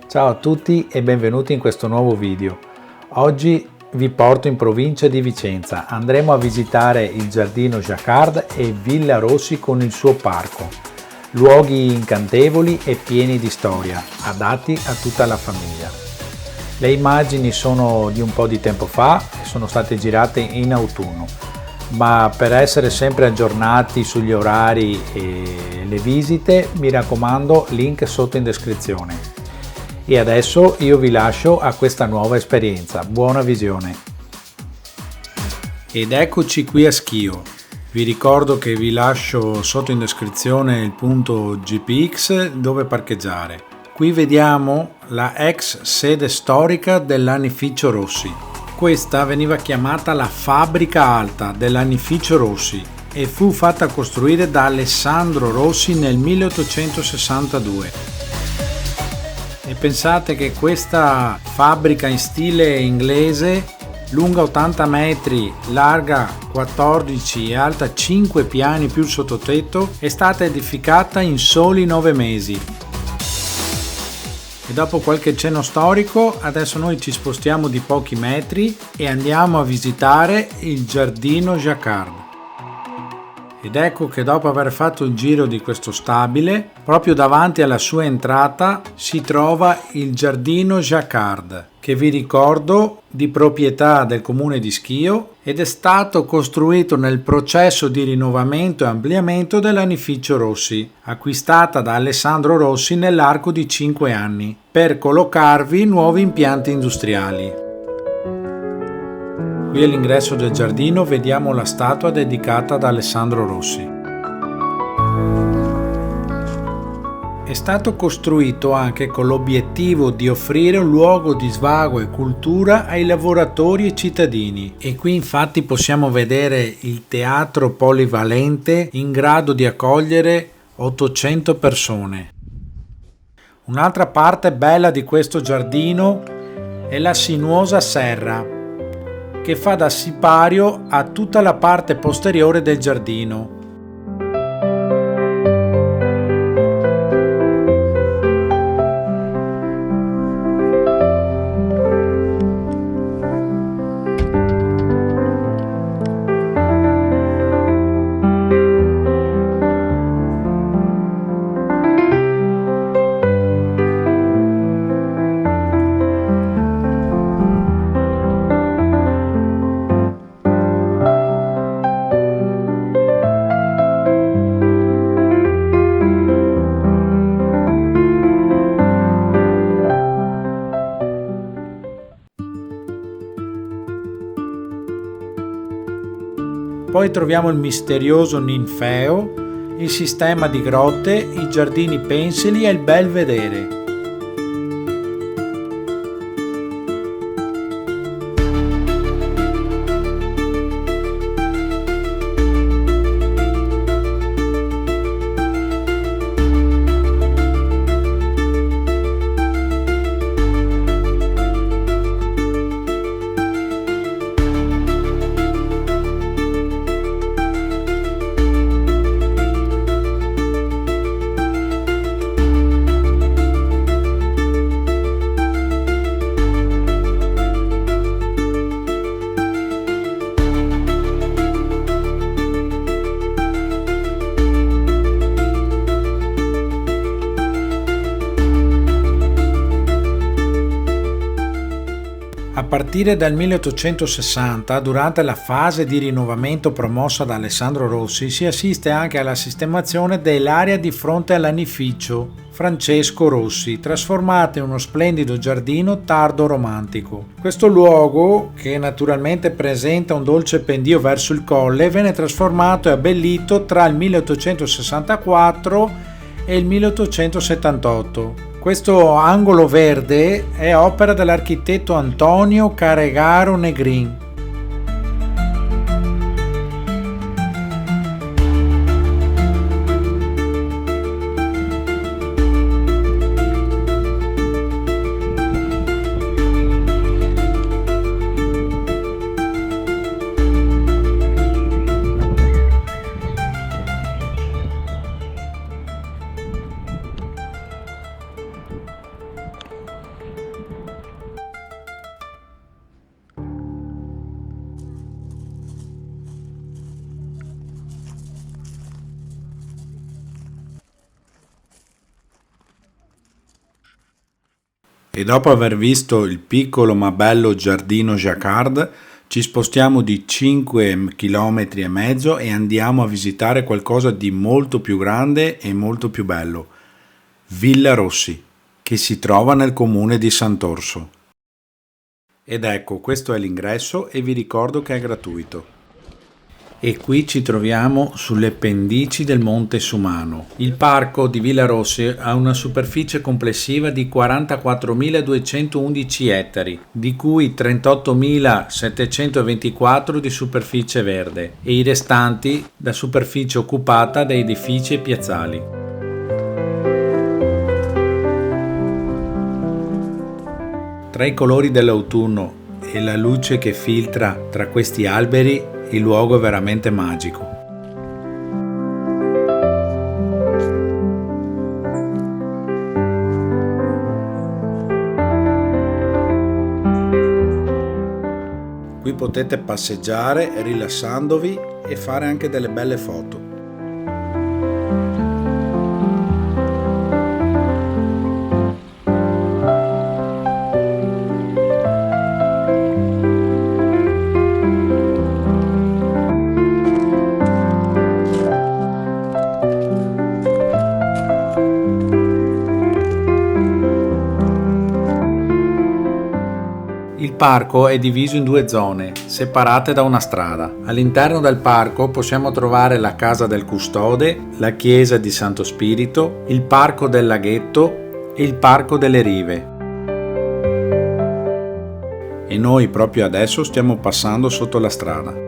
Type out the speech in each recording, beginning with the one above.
Ciao a tutti e benvenuti in questo nuovo video. Oggi vi porto in provincia di Vicenza. Andremo a visitare il Giardino Jacquard e Villa Rossi con il suo parco. Luoghi incantevoli e pieni di storia, adatti a tutta la famiglia. Le immagini sono di un po' di tempo fa e sono state girate in autunno, ma per essere sempre aggiornati sugli orari e le visite, mi raccomando, link sotto in descrizione. E adesso io vi lascio a questa nuova esperienza. Buona visione! Ed eccoci qui a Schio. Vi ricordo che vi lascio sotto in descrizione il punto GPX dove parcheggiare. Qui vediamo la ex sede storica dell'Anificio Rossi. Questa veniva chiamata la Fabbrica Alta dell'Anificio Rossi e fu fatta costruire da Alessandro Rossi nel 1862. E pensate che questa fabbrica in stile inglese, lunga 80 metri, larga 14 e alta 5 piani più il sottotetto, è stata edificata in soli 9 mesi. E dopo qualche cenno storico, adesso noi ci spostiamo di pochi metri e andiamo a visitare il Giardino Jacquard. Ed ecco che dopo aver fatto il giro di questo stabile, proprio davanti alla sua entrata si trova il Giardino Jacquard, che vi ricordo di proprietà del comune di Schio ed è stato costruito nel processo di rinnovamento e ampliamento dell'Anificio Rossi, acquistata da Alessandro Rossi nell'arco di 5 anni, per collocarvi nuovi impianti industriali. Qui all'ingresso del giardino vediamo la statua dedicata ad Alessandro Rossi. È stato costruito anche con l'obiettivo di offrire un luogo di svago e cultura ai lavoratori e cittadini, e qui infatti possiamo vedere il teatro polivalente in grado di accogliere 800 persone. Un'altra parte bella di questo giardino è la sinuosa serra, che fa da sipario a tutta la parte posteriore del giardino. Poi troviamo il misterioso ninfeo, il sistema di grotte, i giardini pensili e il belvedere. A partire dal 1860, durante la fase di rinnovamento promossa da Alessandro Rossi, si assiste anche alla sistemazione dell'area di fronte all'Anificio Francesco Rossi, trasformata in uno splendido giardino tardo romantico. Questo luogo, che naturalmente presenta un dolce pendio verso il colle, venne trasformato e abbellito tra il 1864 e il 1878. Questo angolo verde è opera dell'architetto Antonio Caregaro Negrin. E dopo aver visto il piccolo ma bello giardino Jacquard, ci spostiamo di 5 km e mezzo e andiamo a visitare qualcosa di molto più grande e molto più bello, Villa Rossi, che si trova nel comune di Sant'Orso. Ed ecco, questo è l'ingresso e vi ricordo che è gratuito. E qui ci troviamo sulle pendici del Monte Sumano. Il parco di Villa Rossi ha una superficie complessiva di 44.211 ettari, di cui 38.724 di superficie verde e i restanti da superficie occupata da edifici e piazzali. Tra i colori dell'autunno e la luce che filtra tra questi alberi, il luogo è veramente magico. Qui potete passeggiare rilassandovi e fare anche delle belle foto. Il parco è diviso in due zone, separate da una strada. All'interno del parco possiamo trovare la casa del custode, la chiesa di Santo Spirito, il parco del laghetto e il parco delle rive. E noi proprio adesso stiamo passando sotto la strada.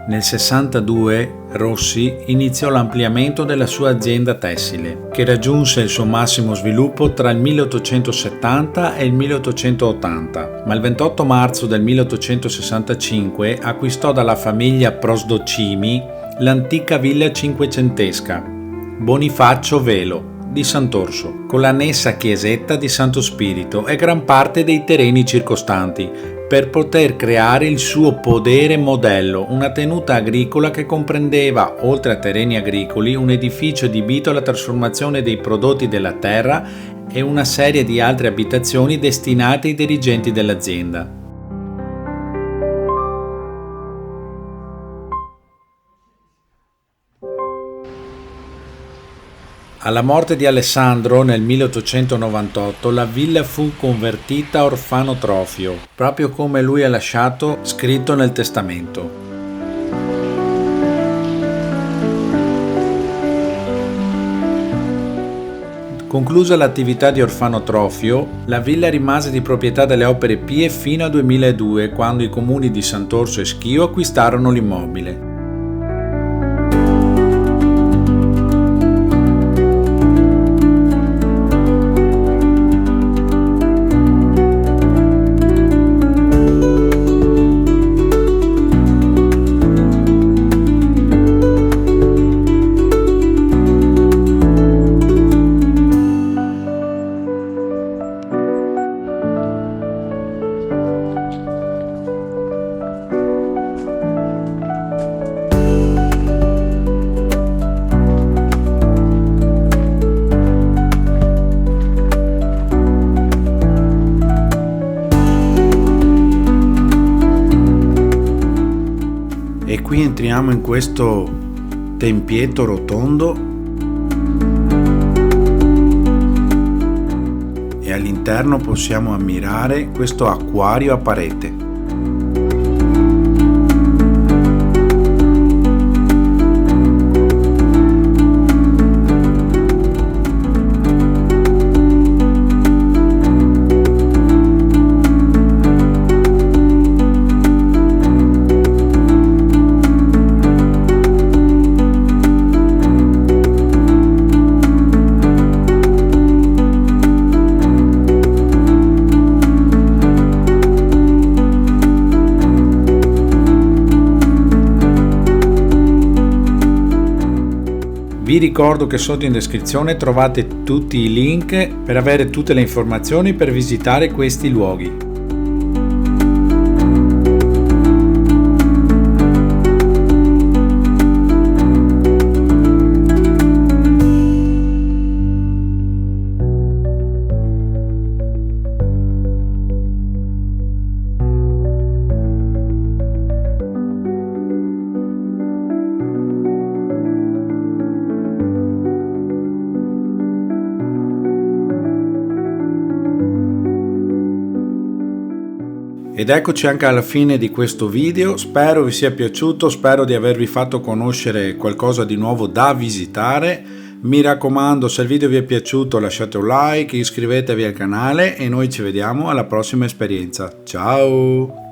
Nel 62 Rossi iniziò l'ampliamento della sua azienda tessile, che raggiunse il suo massimo sviluppo tra il 1870 e il 1880, ma il 28 marzo del 1865 acquistò dalla famiglia Prosdocimi l'antica villa cinquecentesca Bonifacio Velo di Sant'Orso, con l'annessa chiesetta di Santo Spirito e gran parte dei terreni circostanti, per poter creare il suo podere modello, una tenuta agricola che comprendeva, oltre a terreni agricoli, un edificio adibito alla trasformazione dei prodotti della terra e una serie di altre abitazioni destinate ai dirigenti dell'azienda. Alla morte di Alessandro nel 1898 la villa fu convertita a orfanotrofio, proprio come lui ha lasciato scritto nel testamento. Conclusa l'attività di orfanotrofio, la villa rimase di proprietà delle Opere Pie fino al 2002, quando i comuni di Sant'Orso e Schio acquistarono l'immobile. E qui entriamo in questo tempietto rotondo e all'interno possiamo ammirare questo acquario a parete. Vi ricordo che sotto in descrizione trovate tutti i link per avere tutte le informazioni per visitare questi luoghi. Ed eccoci anche alla fine di questo video, spero vi sia piaciuto, spero di avervi fatto conoscere qualcosa di nuovo da visitare. Mi raccomando, se il video vi è piaciuto lasciate un like, iscrivetevi al canale e noi ci vediamo alla prossima esperienza. Ciao!